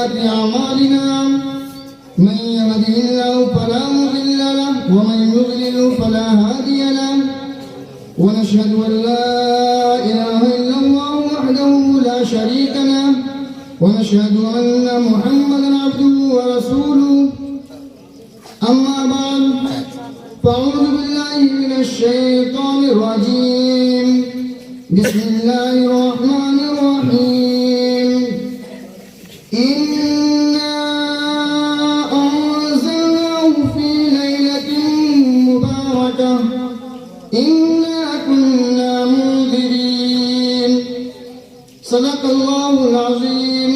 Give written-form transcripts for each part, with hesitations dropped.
سيئات أعمالنا من يهده الله فلا مضل له ومن يضلل فلا هادي له ونشهد أن لا إله إلا الله وحده لا شريك له ونشهد أن محمدا عبده ورسوله أما بعد فأعوذ بالله من الشيطان الرجيم بسم الله الرحمن الرحيم إنا أنزلناه في ليلة مباركة إنا كنا منذرين صدق الله العظيم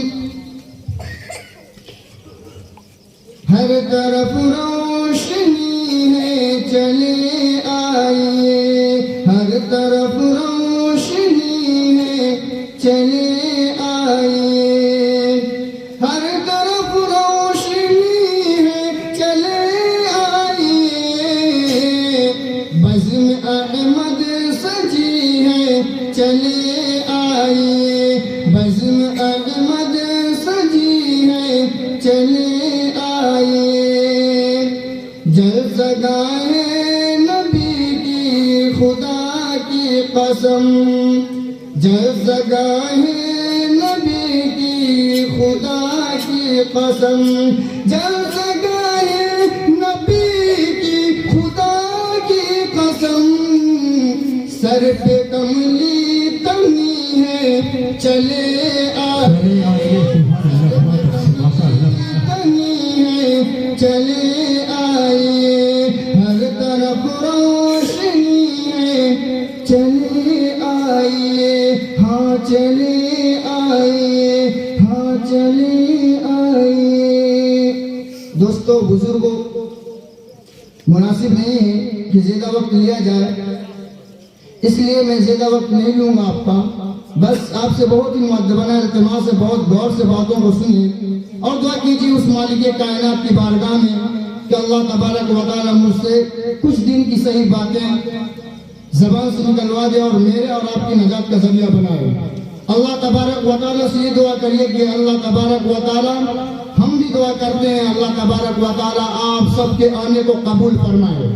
ہر طرف روشنی ہے چلے آئیے ہر طرف روشنی ہے چلے آئیے ہر طرف روشنی ہے چلے آئیے بزم احمد سجی ہے چلے آئیے بزم احمد سجی ہے چلے جگائے نبی کی خدا کی قسم جگائے نبی کی خدا کی قسم جگائے نبی کی خدا کی قسم سر پہ کملی تنی ہے چلے آئیے تنی ہے چلے ہر طرف روشنی ہے چلے آئیے ہاں چلے آئیے ہاں چلے آئیے دوستو بزرگوں مناسب نہیں ہے کہ زیادہ وقت لیا جائے اس لیے میں زیادہ وقت نہیں لوں گا آپ کا بس آپ سے بہت ہی مؤدبانہ التماس سے بہت غور سے باتوں کو سنیے اور دعا کیجیے اس مالک کائنات کی بارگاہ میں کہ اللہ تبارک و تعالی مجھ سے کچھ دن کی صحیح باتیں زبان سے نکلوا دے اور میرے اور آپ کی نجات کا ذریعہ بنائے اللہ تبارک و تعالی سے یہ دعا کریے کہ اللہ تبارک و تعالی ہم بھی دعا کرتے ہیں اللہ تبارک و تعالی آپ سب کے آنے کو قبول فرمائے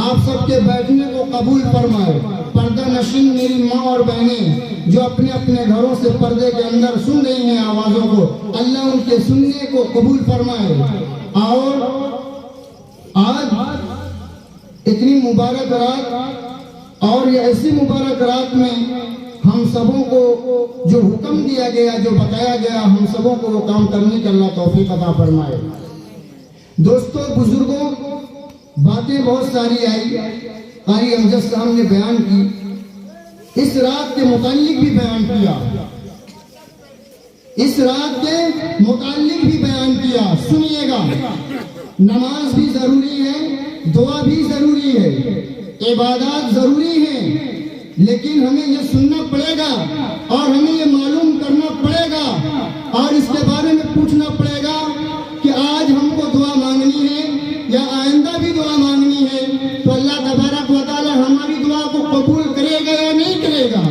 آپ سب کے بیٹھنے کو قبول فرمائے پردہ نشین میری ماں اور بہنیں جو اپنے اپنے گھروں سے پردے کے اندر سن رہی ہیں آوازوں کو اللہ ان کے سننے کو قبول فرمائے اور آج اتنی مبارک رات اور یہ ایسی مبارک رات میں ہم سبوں کو جو حکم دیا گیا جو بتایا گیا ہم سبوں کو وہ کام کرنے کے اللہ توفیق عطا فرمائے دوستو بزرگوں باتیں بہت ساری آئی قاری امجد صاحب نے بیان کی اس رات کے متعلق بھی بیان کیا اس رات کے متعلق بھی بیان کیا سنیے گا نماز بھی ضروری ہے دعا بھی ضروری ہے عبادات ضروری ہیں لیکن ہمیں یہ سننا پڑے گا اور ہمیں یہ معلوم کرنا پڑے گا اور اس کے بارے میں پوچھنا پڑے گا کہ آج ہم کو دعا مانگنی ہے یا آئندہ بھی دعا مانگنی ہے تو اللہ تبارک و تعالی ہماری دعا کو قبول کرے گا یا نہیں کرے گا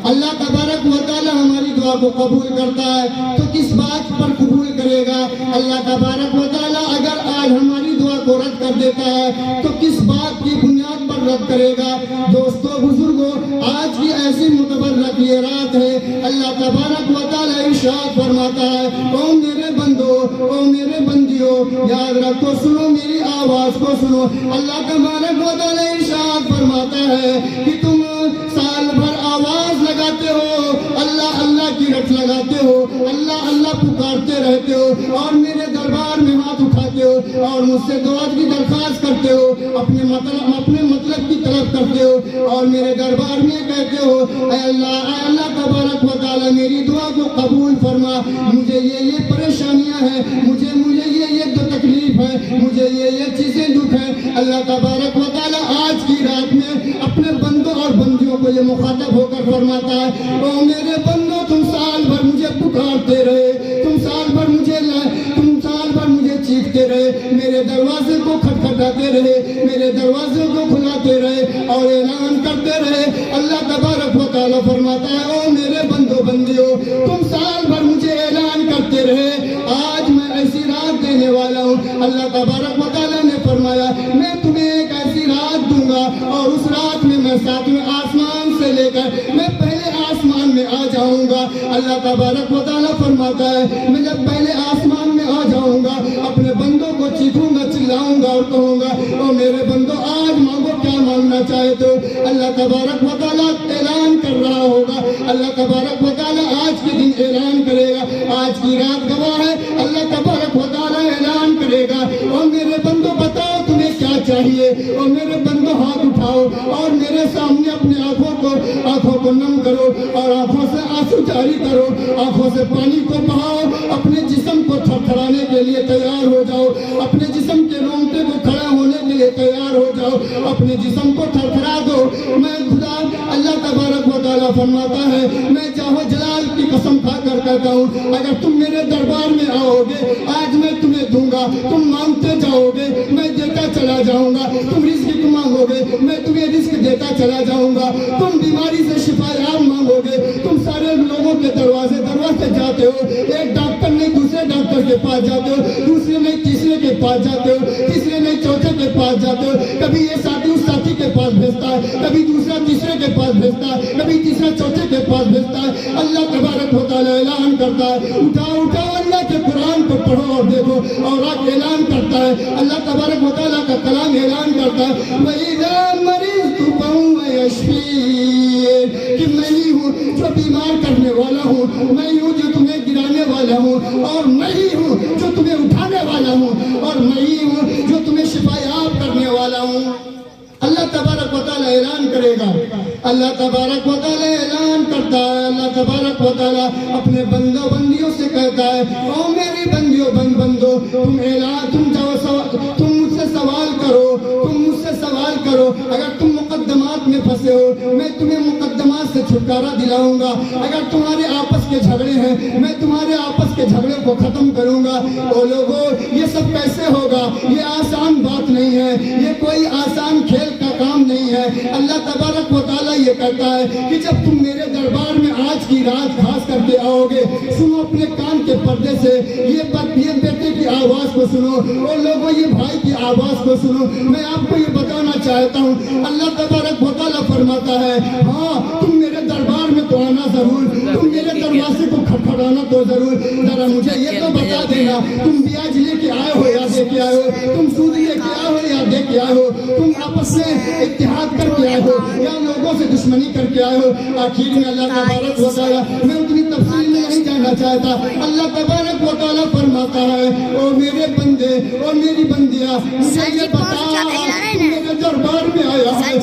اللہ تبارک و تعالی ہماری دعا کو قبول کرتا ہے تو کس بات پر قبول کرے گا اللہ تبارک و تعالی اگر آج ہماری دعا کو رد کر دیتا ہے تو کس بات کی بنیاد پر رد کرے گا دوستو بزرگوں آج کی ایسی متبرک یہ رات ہے اللہ تبارک و تعالی ارشاد فرماتا ہے او میرے بندو او میرے بندیوں یاد رکھو سنو میری آواز کو سنو اللہ تبارک و تعالی ارشاد فرماتا ہے کہ تم سال بھر آواز لگاتے ہو اللہ اللہ کی رٹ لگاتے ہو اللہ اللہ پکارتے رہتے ہو اور میرے دربار میں ہاتھ اٹھاتے ہو اور مجھ سے دعا کی درخواست کرتے ہو اپنے مطلب کی طلب کرتے ہو اور میرے دربار میں کہتے ہو اے اللہ تبارک و تعالی میری دعا کو قبول فرما مجھے یہ پریشانیاں ہیں مجھے یہ تکلیف ہے مجھے یہ چیزیں دکھ ہے اللہ تبارک و تعالی آج کی رات میں اپنے بندوں اور بندیوں کو یہ مخاطب ہو کر فرماتا ہے او میرے بندوں تم سال بھر مجھے پکارتے رہے تم سال بھر مجھے چیختے رہے میرے دروازے کو کھٹکھٹاتے رہے میرے دروازے کو کھلاتے رہے اور اعلان کرتے رہے اللہ تبارک و تعالی فرماتا ہے او میرے بندوں بندیوں تم سال بھر مجھے اعلان کرتے رہے آج اللہ تبارک و تعالیٰ نے فرمایا میں تمہیں ایک ایسی رات دوں گا اور اس رات میں میں ساتویں آسمان سے لے کر میں پہلے آسمان میں آ جاؤں گا. اللہ تبارک و تعالیٰ فرماتا ہے میں جب پہلے آسمان میں آ جاؤں گا اپنے بندوں کو چیخوں گا, چلاؤں گا اور کہوں گا او میرے بندوں آج مانگو کیا مانگنا چاہتے ہو. اللہ تبارک و تعالیٰ اعلان کر رہا ہوگا, اللہ تبارک و تعالیٰ آج کے دن اعلان کرے گا, آج کی رات گواہ ہے. اللہ تبارک و تعالیٰ اعلان کرے گا او میرے بندوں بتاؤ تمہیں کیا چاہیے, اور میرے بندوں ہاتھ اٹھاؤ اور میرے سامنے اپنے آنکھوں کو نم کرو اور آنکھوں سے آنسو جاری کرو, آنکھوں سے پانی کو بہاؤ, اپنے جسم کو تھرتھرانے کے لیے تیار ہو جاؤ, اپنے جسم کے رونگٹے کو کھڑا ہونے کے لیے تیار ہو جاؤ, اپنے جسم کو تھرتھرا دو. میں خدا اللہ تبارک و تعالیٰ فرماتا ہے میں جاہو جلال کی قسم کھا کر کہتا ہوں اگر تم میرے دربار میں آؤ گے آج میں تمہیں دوں گا, تم مانگتے جاؤ گے میں دیتا چلا جاؤں گا, تم رزق مانگو گے میں تمہیں رزق دیتا چلا جاؤں گا, تم بیماری سے شفا یاب مانگو گے, تم سارے لوگوں کے دروازے جاتے ہو, ایک ڈاکٹر نہیں دوسرے ڈاکٹر کے پاس جاتے ہو, دوسرے نہیں تیسرے کے پاس جاتے ہو, تیسرے نہیں چوتھے کے پاس جاتے ہو, کبھی یہ ساتھی اس ساتھی کے پاس بھیجتا ہے, کبھی دوسرا تیسرے کے پاس بھیجتا ہے, کبھی تیسرا چوتھے کے پاس بھیجتا ہے. اللہ تبارک و تعالیٰ اعلان کرتا ہے اٹھاؤ اللہ کے قرآن کو پڑھو اور دیکھو, اور آج اعلان کرتا ہے اللہ تبارک و تعالیٰ کا کلام اعلان کرتا ہے وَإِذَا مَرِضْتُ فَهُوَ يَشْفِينِ کہ میں ہی ہوں جو بیمار کرنے والا ہوں, میں ہی ہوں جو تمہیں گرانے والا ہوں, اور میں ہی ہوں جو تمہیں اٹھانے والا ہوں, اور میں ہی ہوں جو تمہیں شفا یاب کرنے والا ہوں. اللہ تبارک و تعالیٰ اعلان کرے گا, اللہ تبارک و تعالیٰ اعلان کرتا ہے, اللہ تبارک و تعالیٰ اپنے بندوں بندیوں سے کہتا ہے او میری بندیوں بندوں تم مجھ سے سوال کرو, تم مجھ سے سوال کرو. اگر تم مقدمات میں پھنسے ہو میں تمہیں مقدمات سے چھٹکارا دلاؤں گا, اگر تمہارے آپس کے جھگڑے ہیں میں تمہارے آپس کے جھگڑے کو ختم کروں گا. او لوگوں یہ سب کیسے ہوگا, یہ آسان بات نہیں ہے, یہ کوئی آسان کھیل کا کام نہیں ہے. اللہ تبارک و تعالیٰ یہ کہتا ہے کہ جب تم میرے دربار میں آج کی رات خاص کر کے آؤ گے سنو اپنے کان کے پردے سے یہ بیٹے کی آواز کو سنو, اور لوگوں یہ بھائی کی آواز کو سنو. میں آپ کو یہ بتانا چاہتا ہوں اللہ تبارک و تعالیٰ فرماتا ہے ہاں تم میرے دربار میں تو آنا ضرور, تم میرے دروازے کو کھٹکھٹانا تو ضرور. ذرا مجھے یہ تو بتا دینا تم بیاج لے کے آئے ہو یا دے کے آئے ہو, تم سود لے کے آئے ہو یا دے کے آئے ہو, تم آپس میں اتحاد کر کے آئے ہو یا لوگوں سے دشمنی کر کے آئے ہو. آخر میں اللہ تبارک و تعالیٰ میں اتنی تفصیل میں نہیں جانا چاہتا, اللہ تبارک و تعالیٰ فرماتا ہے او میرے بندے اور میری بندیاں مجھے یہ بتا میرے دربار میں آیا ہے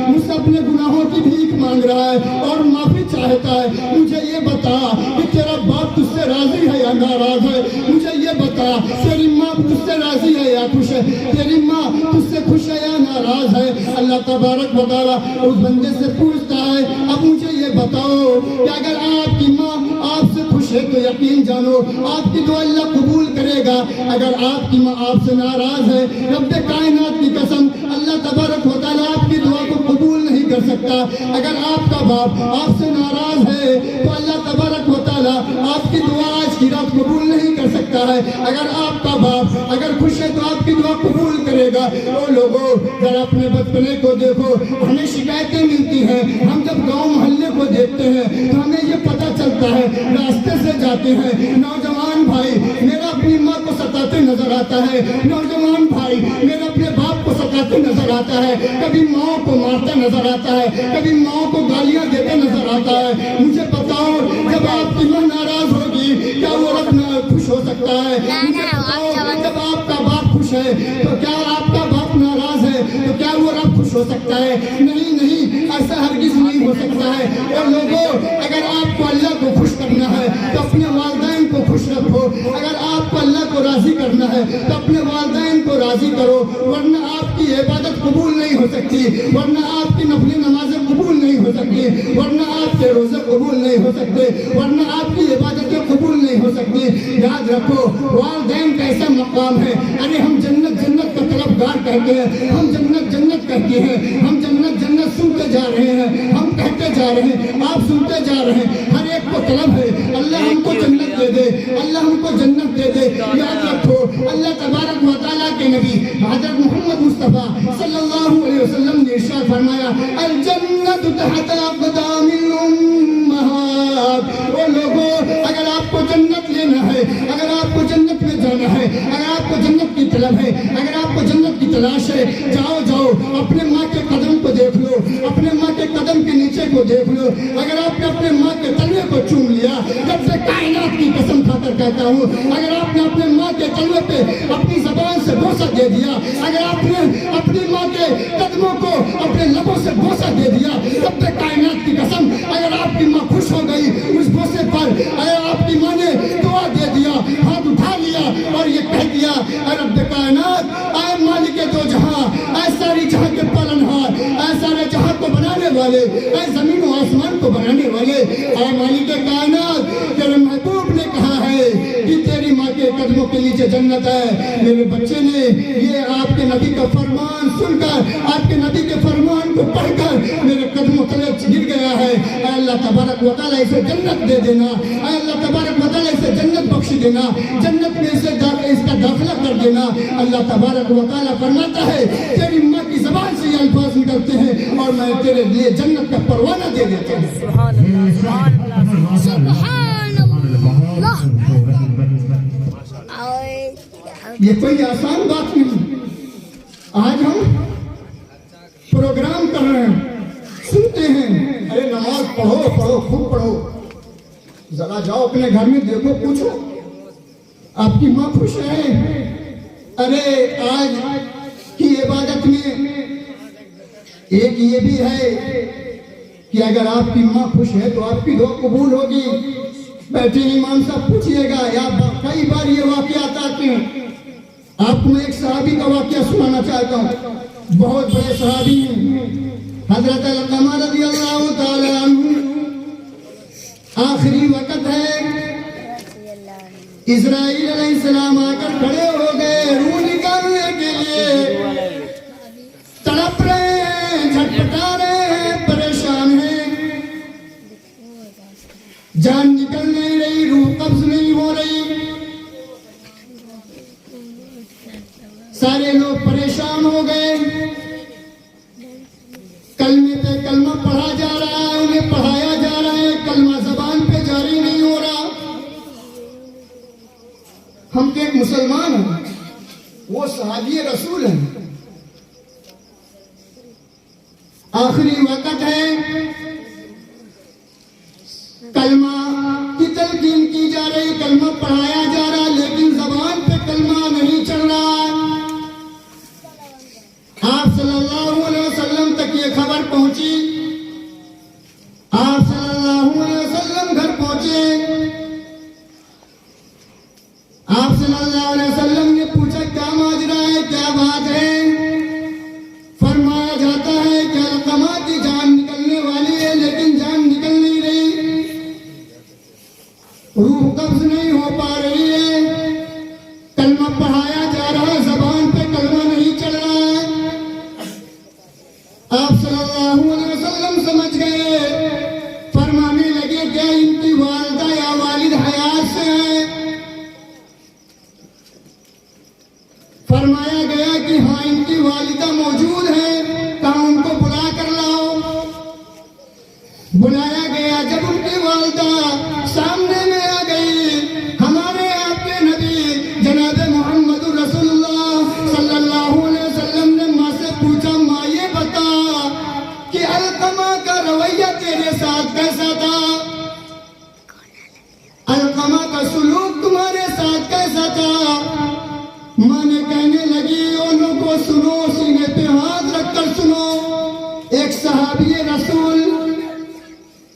مجھ سے اپنے گناہوں کی بھیک مانگ رہا ہے اور معافی چاہتا ہے. مجھے یہ بتا کہ تیرا باپ تجھ سے راضی ہے یا ناراض ہے, مجھے یہ بتا تیری ماں تجھ سے راضی ہے یا خوش ہے, تیری ماں تجھ سے خوش ہے یا ناراض ہے. اللہ تبارک و تعالیٰ اس بندے سے پوچھتا ہے اب مجھے یہ بتاؤ کہ اگر آپ کی ماں آپ سے خوش ہے تو یقین جانو آپ کی دعا اللہ قبول کرے گا, اگر آپ کی ماں آپ سے ناراض ہے رب کائنات کی قسم اللہ تبارک و تعالیٰ آپ کی دعا کو قبول نہیں کر سکتا. اگر آپ کا باپ آپ سے ناراض ہے تو اللہ تبارک و تعالیٰ آپ کی دعا آج کی رات قبول نہیں کر سکتا ہے. اگر آپ کا باپ اگر خوش ہے تو آپ کی دعا قبول کرے گا. او لوگوں ذرا اپنے بچپنے کو دیکھو, ہمیں شکایتیں ملتی ہیں, ہم جب گاؤں محلے کو دیکھتے ہیں تو ہمیں یہ پتہ چلتا ہے, راستے سے جاتے ہیں نوجوان بھائی میرا اپنی ماں کو ستاتے نظر آتا ہے, نوجوان بھائی میرا اپنے باپ کو ستاتے نظر آتا ہے, کبھی ماں کو مارتا نظر آتا ہے, کبھی ماں کو گالیاں دیتے نظر آتا ہے. مجھے بتاؤ جب آپ کی ماں ناراض ہوگی کیا وہ رب خوش ہو سکتا ہے؟ مجھے بتاؤ جب آپ کا باپ خوش ہے تو کیا آپ کا باپ ناراض ہے تو کیا وہ رب خوش ہو سکتا ہے؟ نہیں, ایسا ہرگز نہیں ہو سکتا ہے. اور لوگوں اگر آپ کو اللہ کو خوش کرنا ہے تو اپنے والدین کو خوش رکھو, اگر آپ کو اللہ کو راضی کرنا ہے تو اپنے والدین کو راضی کرو, ورنہ آپ کی عبادت قبول نہیں ہو سکتی, ورنہ آپ کی نفلی نمازیں قبول نہیں ہو سکتی, ورنہ آپ کے روزے قبول نہیں ہو سکتے, ورنہ آپ کی عبادتیں قبول نہیں ہو سکتی. یاد رکھو والدین کا ایسا مقام ہے, ارے ہم جنت کا طلبگار کہتے ہیں, ہم جنت کہتے ہیں, ہم جنت سنتے جا رہے ہیں, ہم کہتے جا رہے ہیں, آپ سنتے جا رہے ہیں, ہر ایک کو طلب ہے اللہ ہم کو جنت دے دے، اللہ ہم کو جنت دے دے۔ یاد رکھو اللہ تبارک و تعالیٰ کے نبی حضرت محمد مصطفیٰ صلی اللہ علیہ وسلم نے ارشاد فرمایا الجنت تحت اقدام الامہات۔ وہ لوگوں اگر آپ کو جنت لینا ہے، اگر آپ کو جنت میں جانا ہے، اگر آپ کو جنت کی طلب ہے، اگر آپ کو جنت کی تلاش ہے، جاؤ اپنے ماں کے قدم کو دیکھ لو، اپنے ماں کے قدم کے نیچے کو دیکھ لو۔ اگر آپ نے اپنے ماں کے تلوے کو چوم لیا، جب سے کائنات کی قسم کھا کر کہتا ہوں، اگر آپ نے اپنے ماں کے تلوے پہ اپنی زبان سے بوسہ دے دیا، اگر آپ نے اپنی ماں کے قدموں کو اپنے لبوں سے بوسہ دے دیا، جب سے کائنات کی قسم اگر آپ کی ماں خوش ہو گئی اس بوسے پر، اگر آپ کی ماں نے دعا دے دیا، ہاتھ اٹھا لیا اور یہ کہہ دیا اے رب کائنات، اے مالک دو جہاں، اے ساری جہاں کے پالنہار، اے سارے جہاں کو بنانے والے، اے زمین و آسمان کو بنانے والے، اے مالک کائنات، تیرے محبوب نے کہا ہے کہ تیری ماں کے قدموں کے نیچے جنت ہے۔ میرے بچے نے یہ آپ کے نبی کا فرمان سن کر، آپ کے نبی کے فرمان کو پڑھ کر میرے قدموں تلے گر گیا ہے۔ اے اللہ تبارک و تعالیٰ اسے جنت دے دینا، اے اللہ تبارک و تعالیٰ اسے جنت بخش دینا، جنت میں اس کا داخلہ کر دینا۔ اللہ تبارک و تعالیٰ فرماتا ہے تیری ماں کی زبان سے یہ الفاظ نکلتے ہیں اور میں تیرے لیے جنت کا پروانہ دے دیتا ہوں۔ سبحان اللہ، سبحان اللہ۔ یہ کوئی آسان بات نہیں۔ آج ہم پروگرام کر رہے ہیں، سنتے ہیں ارے نماز پڑھو خوب پڑھو، ذرا جاؤ اپنے گھر میں دیکھو، پوچھو آپ کی ماں خوش ہے؟ ارے آج کی عبادت میں ایک یہ بھی ہے کہ اگر آپ کی ماں خوش ہے تو آپ کی دعا قبول ہوگی۔ بیٹھے امام صاحب پوچھئے گا، یا کئی بار یہ واقعات آتے ہیں۔ آپ کو میں ایک صحابی کا واقعہ سنانا چاہتا ہوں، بہت بڑے صحابی ہیں، حضرت علقمہ رضی اللہ تعالی عنہ۔ آخری وقت ہے، اسرائیل علیہ السلام آ کر کھڑے ہو گئے روح نکالنے کے لیے، تڑپ رہے ہیں، جھٹپٹا رہے ہیں، پریشان ہیں، جان نکل نہیں رہی، روح قبض نہیں ہو رہی۔ سارے لوگ پریشان ہو گئے، کلمے پہ کلمہ پڑھا جا رہا ہے، انہیں پڑھایا جا رہا ہے، کلمہ زبان پہ جاری نہیں ہو رہا۔ ہم تو ایک مسلمان ہیں، وہ صحابی رسول ہیں، آخری وقت ہے، کلمہ کی تلقین کی جا رہی، کلمہ پڑھایا جا رہا، لیکن زبان پہ کلمہ نہیں چل رہا۔ آپ صلی اللہ علیہ وسلم تک یہ خبر پہنچی، آپ صلی اللہ علیہ وسلم گھر پہنچے، آپ صلی اللہ علیہ وسلم نے پوچھا کیا ماجرا ہے، کیا بات ہے؟ فرمایا جاتا ہے کہ علقمہ کی جان نکلنے والی ہے لیکن جان نکل نہیں رہی، روح قبض نہیں ہو پا رہی ہے، کلمہ پڑھایا جا رہا، زبان پہ کلمہ نہیں چل رہا ہے۔ آپ صلی اللہ علیہ وسلم سمجھ گئے، فرمانے لگے کہ ان کی والدہ یا والد حیات سے ہے؟ فرمایا گیا کہ ہاں ان کی والدہ موجود ہے، کہاں ان کو بلا کر لاؤ۔ بلایا گیا، جب ان کی والدہ سامنے میں آ گئی، ہمارے آپ کے نبی جناب محمد رسول اللہ صلی اللہ علیہ وسلم نے ماں سے پوچھا ماں یہ بتا کہ علقمہ کا رویہ تیرے ساتھ کیسا تھا، علقمہ کا سلوک تمہارے ساتھ کیسا تھا؟ ماں نے کہنے لگی انہوں کو سنو، سینے پہ ہاتھ رکھ کر سنو۔ ایک صحابی رسول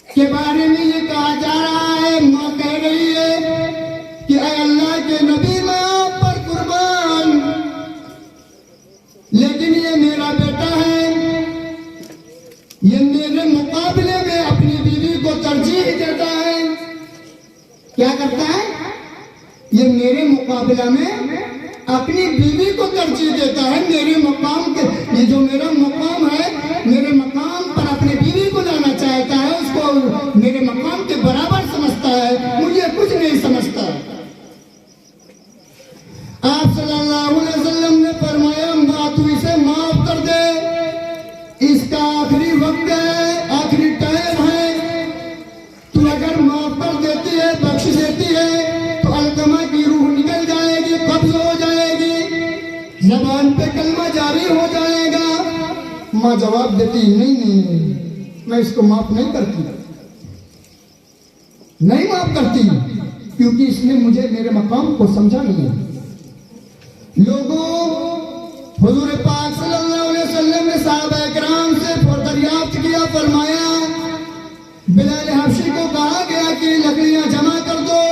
کے بارے میں یہ کہا جا رہا ہے، ماں کہہ رہی ہے کہ اے اللہ کے نبی میں آپ پر قربان، لیکن یہ میرا بیٹا ہے، یہ میرے مقابلے میں اپنی بیوی کو ترجیح دیتا ہے۔ کیا کرتا ہے؟ یہ میرے مقابلہ میں اپنی بیوی کو ترجیح دیتا ہے، میرے مقام کے، یہ جو میرا مقام ہے، میرے مقام پر اپنی بیوی کو لانا چاہتا ہے، اس کو میرے مقام کے برابر سمجھتا اس کا آخری وقت ہے، آخری ٹائم ہے. تو اگر معاف کر دیتی ہے، بخش دیتی ہے تو علقمہ کی روح نکل جائے گی، قبض ہو جائے گی، زبان پہ کلمہ جاری ہو جائے گا. ماں جواب دیتی نہیں، میں اس کو معاف نہیں کرتی، نہیں معاف کرتی، کیونکہ اس نے مجھے میرے مقام کو سمجھا نہیں. لوگوں، حضور پاک صلی اللہ علیہ وسلم نے صحابہ کرام سے دریافت کیا، فرمایا بلال حبشی کو کہا گیا کہ لکڑیاں جمع کر دو،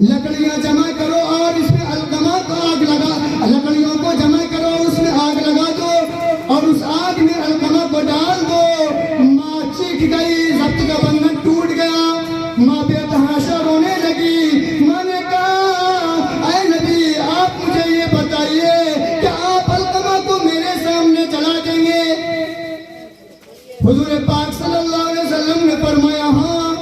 لکڑیاں جمع کرو اور اس میں علقمہ کو آگ لگا، لکڑیوں کو جمع کرو، اس میں آگ لگا دو اور اس آگ میں علقمہ کو ڈال دو. ماں چیخ گئی، ضبط کا بندھن ٹوٹ گیا، ماں بے تحاشا رونے لگی. ماں نے کہا اے نبی، آپ مجھے یہ بتائیے کہ آپ علقمہ کو میرے سامنے جلا دیں گے؟ حضور پاک صلی اللہ علیہ وسلم نے فرمایا ہاں.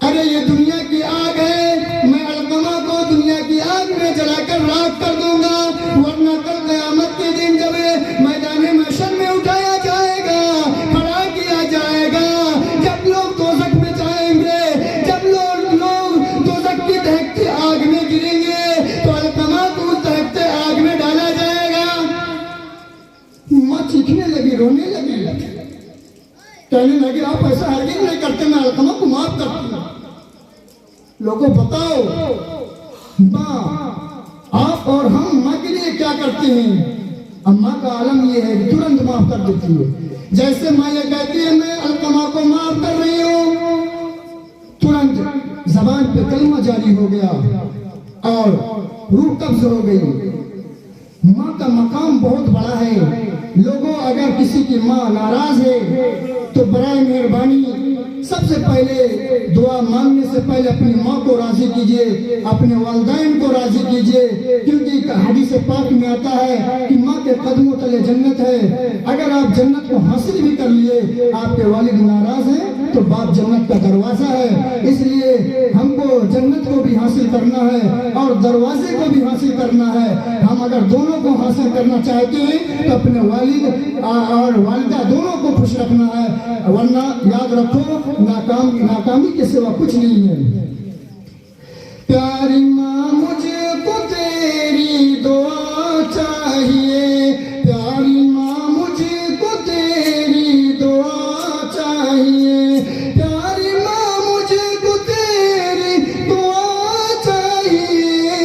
ارے یہ دنیا کی آگ ہے، میں علقمہ کو دنیا کی آگ میں جلا کر راکھ کر دوں گا، ورنہ کل قیامت کے دن جب میدان محشر میں اٹھایا جائے گا، کھڑا کیا جائے گا، جب لوگ دوزخ میں جائیں گے، جب لوگ دوزخ کی دہکتی آگ میں گریں گے تو علقمہ کو اس دہکتے آگ میں ڈالا جائے گا. ماں چیخنے لگی، رونے لگی، کہنے لگی آپ ایسا ہرگز نہیں کرتے، میں علقمہ کو معاف کرتی ہوں. لوگوں بتاؤ ماں، آپ اور ہم ماں کے لیے کیا کرتے ہیں؟ اماں کا عالم یہ ہے کہ ترنت معاف کر دیتی ہے. جیسے ماں یہ کہتی ہے میں علقمہ کو معاف کر رہی ہوں، ترنت زبان پہ کلمہ جاری ہو گیا اور روح قبض ہو گئی. ماں کا مقام بہت بڑا ہے. لوگوں، اگر کسی کی ماں ناراض ہے تو برائے مہربانی سب سے پہلے دعا مانگنے سے پہلے اپنی ماں کو راضی کیجئے، اپنے والدین کو راضی کیجئے، کیونکہ حدیث پاک میں آتا ہے کہ ماں کے قدموں تلے جنت ہے. اگر آپ جنت کو حاصل بھی کر لیے، آپ کے والد ناراض ہیں تو باپ جنت کا دروازہ ہے. اس لیے ہم کو جنت کو بھی حاصل کرنا ہے اور دروازے کو بھی حاصل کرنا ہے. ہم اگر دونوں کو حاصل کرنا چاہتے ہیں تو اپنے والد اور والدہ دونوں کو خوش رکھنا ہے، ورنہ یاد رکھو ناکامی کے سوا کچھ نہیں ہے. پیاری ماں مجھے کو تیری دعا چاہیے، پیاری ماں مجھے کو تیری دعا چاہیے، پیاری ماں مجھے کو تیری دعا چاہیے،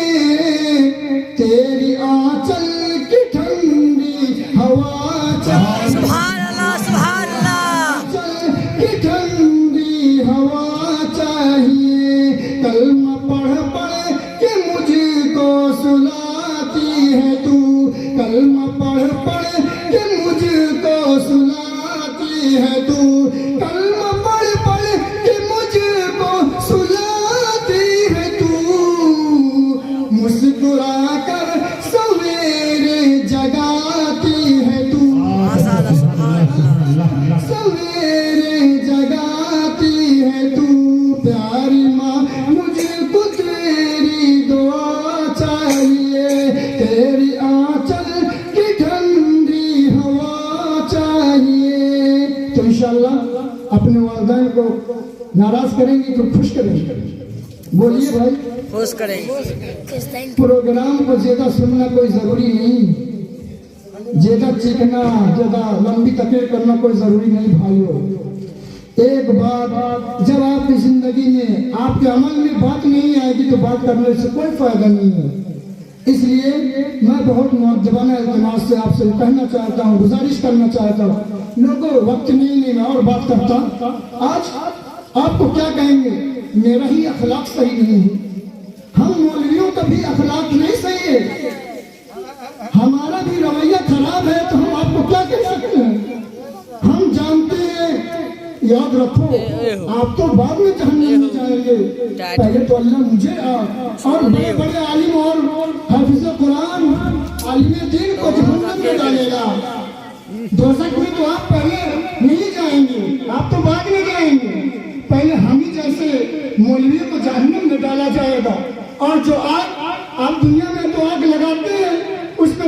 تیری آنچل کی ٹھنڈی ہوا چاہیے، سبحان اللہ سبحان اللہ، آنچل کی ٹھنڈی ہوا چاہیے، کلمہ پڑھ پڑھ کے مجھ کو سلاتی ہے تو، کلمہ پڑھ پڑھ کے مجھ کو سلاتی ہے تو، کلمہ پڑھ پڑھ کے مجھ کو سلاتی ہے تو، مسکرا کر سویرے جگاتی ہے تو، سویرے جگاتی ہے تو، پیاری ماں مجھے کو تیری دعا چاہیے، تیری آنچل کی ٹھنڈی ہوا چاہیے. تو انشاءاللہ اپنے والدین کو ناراض کریں گے تو خوش کریں گے. بولیے بھائی. خوش کریں گے. پروگرام کو زیادہ سننا کوئی ضروری نہیں، زیادہ چیخنا، زیادہ لمبی تقریر کرنا کوئی ضروری نہیں بھائیو. ایک بات جب آپ کی زندگی میں آپ کے عمل میں بات نہیں آئے گی تو بات کرنے سے کوئی فائدہ نہیں ہے. اس لیے میں بہت مؤدبانہ التماس سے آپ سے کہنا چاہتا ہوں، گزارش کرنا چاہتا ہوں. لوگوں وقت نہیں میں اور بات کرتا. آج آپ کو کیا کہیں گے، میرا ہی اخلاق صحیح نہیں ہے، ہم مولویوں کا بھی اخلاق نہیں صحیح ہے، ہمارا بھی رویہ خراب ہے تو ہم آپ کو کیا کہہ سکتے ہیں. ہم جانتے ہیں، یاد رکھو آپ تو بعد میں جہنم میں جائیں گے، پہلے تو اللہ مجھے اور بڑے بڑے عالم اور حافظ قرآن عالم دین کو جہنم میں ڈالے گا. دوزخ میں تو آپ پہلے نہیں جائیں گے، آپ تو بعد میں جائیں گے. پہلے ہم ہی جیسے مولویوں کو جہنم میں ڈالا جائے گا. اور جو آگ آپ دنیا میں تو آگ لگاتے ہیں اس میں